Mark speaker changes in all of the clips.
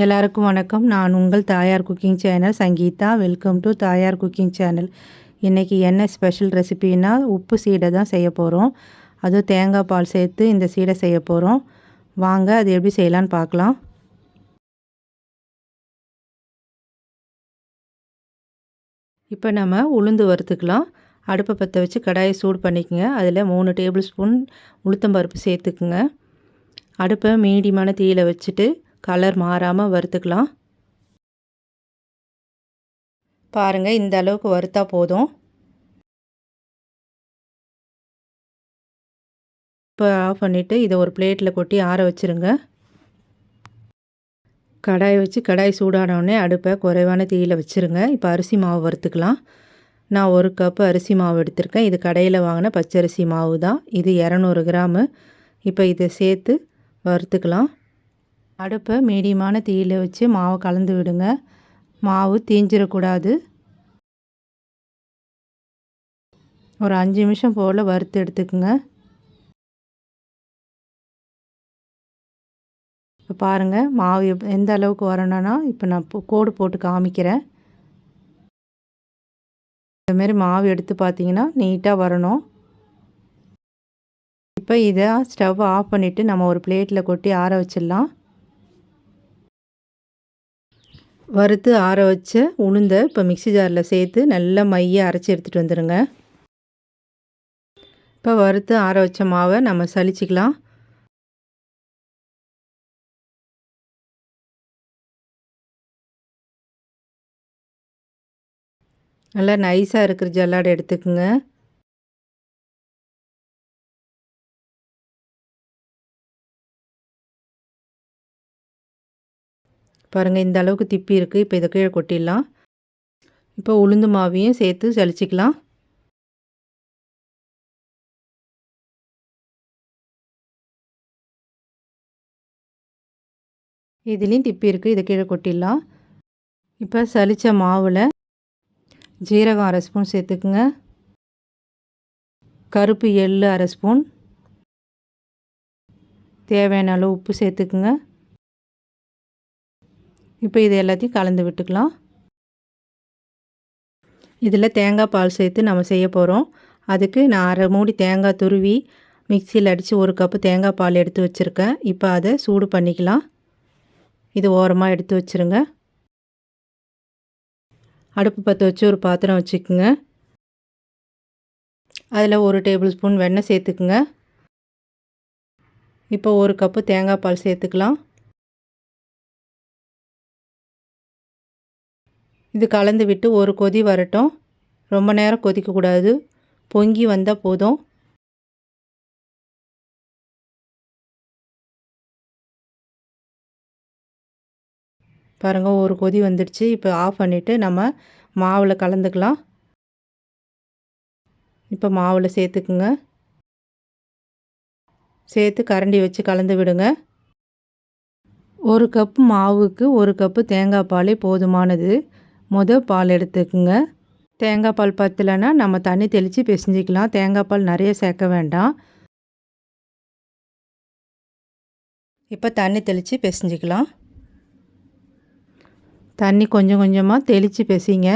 Speaker 1: எல்லாருக்கும் வணக்கம். நான் உங்கள் தாயார் cooking channel Sangeetha. Welcome to தாயார் குக்கிங் சேனல். இன்றைக்கி என்ன ஸ்பெஷல் ரெசிபின்னா உப்பு சீடை தான் செய்ய போகிறோம். அதுவும் தேங்காய் பால் சேர்த்து இந்த சீடை செய்ய போகிறோம். வாங்க அது எப்படி செய்யலான்னு பார்க்கலாம். இப்போ நம்ம உளுந்து வறுத்துக்கலாம். அடுப்பை பற்ற வச்சு கடாயை சூடு பண்ணிக்கோங்க. அதில் 3 டேபிள் ஸ்பூன் உளுத்தம்பருப்பு சேர்த்துக்குங்க. அடுப்பை மீடியமான தீயில் வச்சுட்டு கலர் மாறாமல் வறுத்துக்கலாம். பாருங்கள், இந்த அளவுக்கு வறுத்தா போதும். இப்போ ஆஃப் பண்ணிவிட்டு இதை ஒரு பிளேட்டில் கொட்டி ஆற வச்சுருங்க. கடாயை வச்சு கடாய் சூடானோடனே அடுப்பை குறைவான தீயில் வச்சுருங்க. இப்போ அரிசி மாவு வறுத்துக்கலாம். நான் 1 கப்பு அரிசி மாவு எடுத்திருக்கேன். இது கடையில் வாங்கின பச்சரிசி மாவு தான். இது 200 கிராமு. இப்போ இதை சேர்த்து வறுத்துக்கலாம். அடுப்பை மீடியமான தீயில் வச்சு மாவை கலந்து விடுங்க. மாவு தீஞ்சிடக்கூடாது. ஒரு 5 நிமிஷம் போல் வறுத்து எடுத்துக்குங்க. இப்போ பாருங்கள், மாவு எந்த அளவுக்கு வரணும்னா இப்போ நான் கோடு போட்டு காமிக்கிறேன். இந்தமாரி மாவு எடுத்து பார்த்தீங்கன்னா நீட்டாக வரணும். இப்போ இதை ஸ்டவ் ஆஃப் பண்ணிவிட்டு நம்ம ஒரு பிளேட்டில் கொட்டி ஆற வச்சிடலாம். வறுத்து ஆற வச்ச உளுந்தை இப்போ மிக்ஸி ஜாரில் சேர்த்து நல்லா மைய அரைச்சி எடுத்துகிட்டு வந்துடுங்க. இப்போ வறுத்து ஆற வச்ச மாவை நம்ம சலிச்சிக்கலாம். நல்லா நைஸாக இருக்கிற ஜல்லாடை எடுத்துக்குங்க. பாருங்கள், இந்த அளவுக்கு திப்பி இருக்குது. இப்போ இதை கீழே கொட்டிடலாம். இப்போ உளுந்து மாவையும் சேர்த்து சலிச்சிக்கலாம். இதுலேயும் திப்பி இருக்குது. இதை கீழே கொட்டிடலாம். இப்போ சலித்த மாவில் ஜீரகம் 1/2 ஸ்பூன் சேர்த்துக்குங்க. கருப்பு எள்ளு 1/2 ஸ்பூன். தேவையான அளவு உப்பு சேர்த்துக்குங்க. இப்போ இது எல்லாத்தையும் கலந்து விட்டுக்கலாம். இதில் தேங்காய் பால் சேர்த்து நம்ம செய்ய போகிறோம். அதுக்கு நான் 1/2 மூடி தேங்காய் துருவி மிக்சியில் அடித்து 1 கப்பு தேங்காய் பால் எடுத்து வச்சுருக்கேன். இப்போ அதை சூடு பண்ணிக்கலாம். இது ஓரமாக எடுத்து வச்சுருங்க. அடுப்பு பற்ற வச்சு ஒரு பாத்திரம் வச்சுக்குங்க. அதில் 1 டேபிள் ஸ்பூன் வெண்ணெய் சேர்த்துக்குங்க. இப்போ 1 கப்பு தேங்காய் பால் சேர்த்துக்கலாம். இது கலந்து விட்டு ஒரு கொதி வரட்டும். ரொம்ப நேரம் கொதிக்கக்கூடாது. பொங்கி வந்தால் போதும். பாருங்கள், ஒரு கொதி வந்துடுச்சு. இப்போ ஆஃப் பண்ணிவிட்டு நம்ம மாவில் கலந்துக்கலாம். இப்போ மாவில் சேர்த்துக்குங்க. சேர்த்து கரண்டி வச்சு கலந்து விடுங்க. 1 கப்பு மாவுக்கு 1 கப்பு தேங்காய் பாலே போதுமானது. பால் எடுத்துக்குங்க. தேங்காய் பால் பத்தலைன்னா நம்ம தண்ணி தெளித்து பிசைஞ்சிக்கலாம். தேங்காய் பால் நிறைய சேர்க்க வேண்டாம். இப்போ தண்ணி தெளித்து பிசைஞ்சிக்கலாம். தண்ணி கொஞ்சம் கொஞ்சமாக தெளித்து பிசைங்க.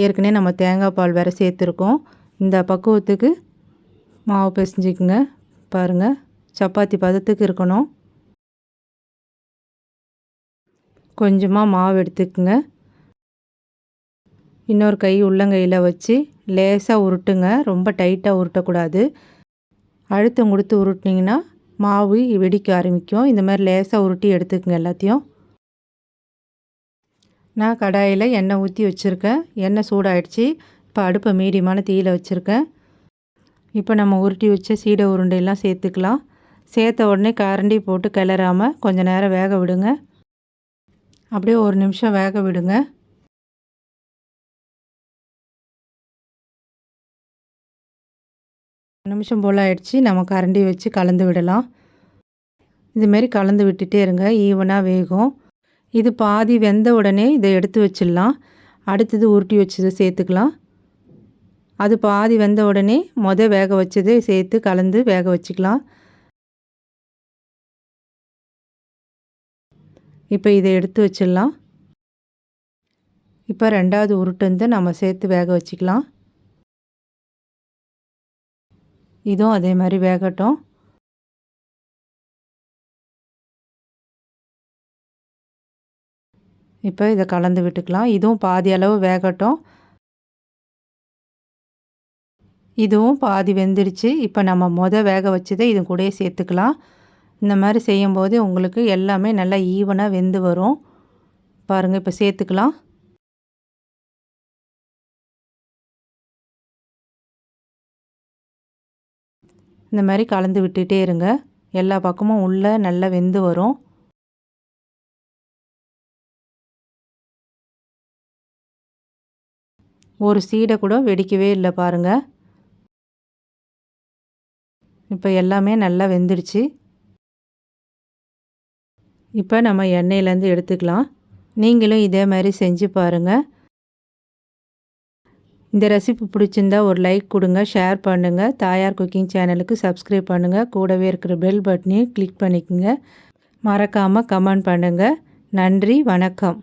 Speaker 1: ஏற்கனவே நம்ம தேங்காய் பால் வேறு சேர்த்துருக்கோம். இந்த பக்குவத்துக்கு மாவு பிசைஞ்சிக்குங்க. பாருங்கள், சப்பாத்தி பதத்துக்கு இருக்கணும். கொஞ்சமாக மாவு எடுத்துக்குங்க. இன்னொரு கை உள்ளங்கையில் வச்சு லேசாக உருட்டுங்க. ரொம்ப டைட்டாக உருட்டக்கூடாது. அழுத்தம் கொடுத்து உருட்டினீங்கன்னா மாவு வெடிக்க ஆரம்பிக்கும். இந்த மாதிரி லேசாக உருட்டி எடுத்துக்குங்க எல்லாத்தையும். நான் கடாயில் எண்ணெய் ஊற்றி வச்சுருக்கேன். எண்ணெய் சூடாகிடுச்சு. இப்போ அடுப்பை மீடியமான தீயில் வச்சுருக்கேன். இப்போ நம்ம உருட்டி வச்ச சீடை உருண்டையெல்லாம் சேர்த்துக்கலாம். சேர்த்த உடனே கரண்டி போட்டு கிளறாமல் கொஞ்சம் நேரம் வேக விடுங்க. அப்படியே 1 நிமிஷம் வேக விடுங்க. நிமிஷம் போல் ஆயிடுச்சு. நம்ம கரண்டி வச்சு கலந்து விடலாம். இதுமாரி கலந்து விட்டுட்டே இருங்க. ஈவனாக வேகும். இது பாதி வெந்த உடனே இதை எடுத்து வச்சிடலாம். அடுத்தது உருட்டி வச்சதை சேர்த்துக்கலாம். அது பாதி வெந்த உடனே வேக வச்சதை சேர்த்து கலந்து வேக வச்சுக்கலாம். இப்போ இதை எடுத்து வச்சிடலாம். இப்போ 2வது உருட்டு நம்ம சேர்த்து வேக வச்சுக்கலாம். இதுவும் அதே மாதிரி வேகட்டும். இப்போ இதை கலந்து விட்டுக்கலாம். இதுவும் பாதி அளவு வேகட்டும். இதுவும் பாதி வெந்துடுச்சு. இப்போ நம்ம வேக வச்சதை இது கூடயே சேர்த்துக்கலாம். இந்த மாதிரி செய்யும்போது உங்களுக்கு எல்லாமே நல்லா ஈவனாக வெந்து வரும். பாருங்கள், இப்போ சேர்த்துக்கலாம். இந்த மாதிரி கலந்து விட்டுட்டே இருங்க. எல்லா பக்கமும் உள்ளே நல்லா வெந்து வரும். ஒரு சீடை கூட வெடிக்கவே இல்லை பாருங்கள். இப்போ எல்லாமே நல்லா வெந்துடுச்சு. இப்போ நம்ம எண்ணெயிலேருந்து எடுத்துக்கலாம். நீங்களும் இதே மாதிரி செஞ்சு பாருங்கள். இந்த ரெசிபி பிடிச்சிருந்தா ஒரு லைக் கொடுங்க, ஷேர் பண்ணுங்கள். தாயார் குக்கிங் சேனலுக்கு சப்ஸ்கிரைப் பண்ணுங்கள். கூடவே இருக்கிற பெல் பட்டனையும் கிளிக் பண்ணிக்கோங்க. மறக்காமல் கமெண்ட் பண்ணுங்கள். நன்றி, வணக்கம்.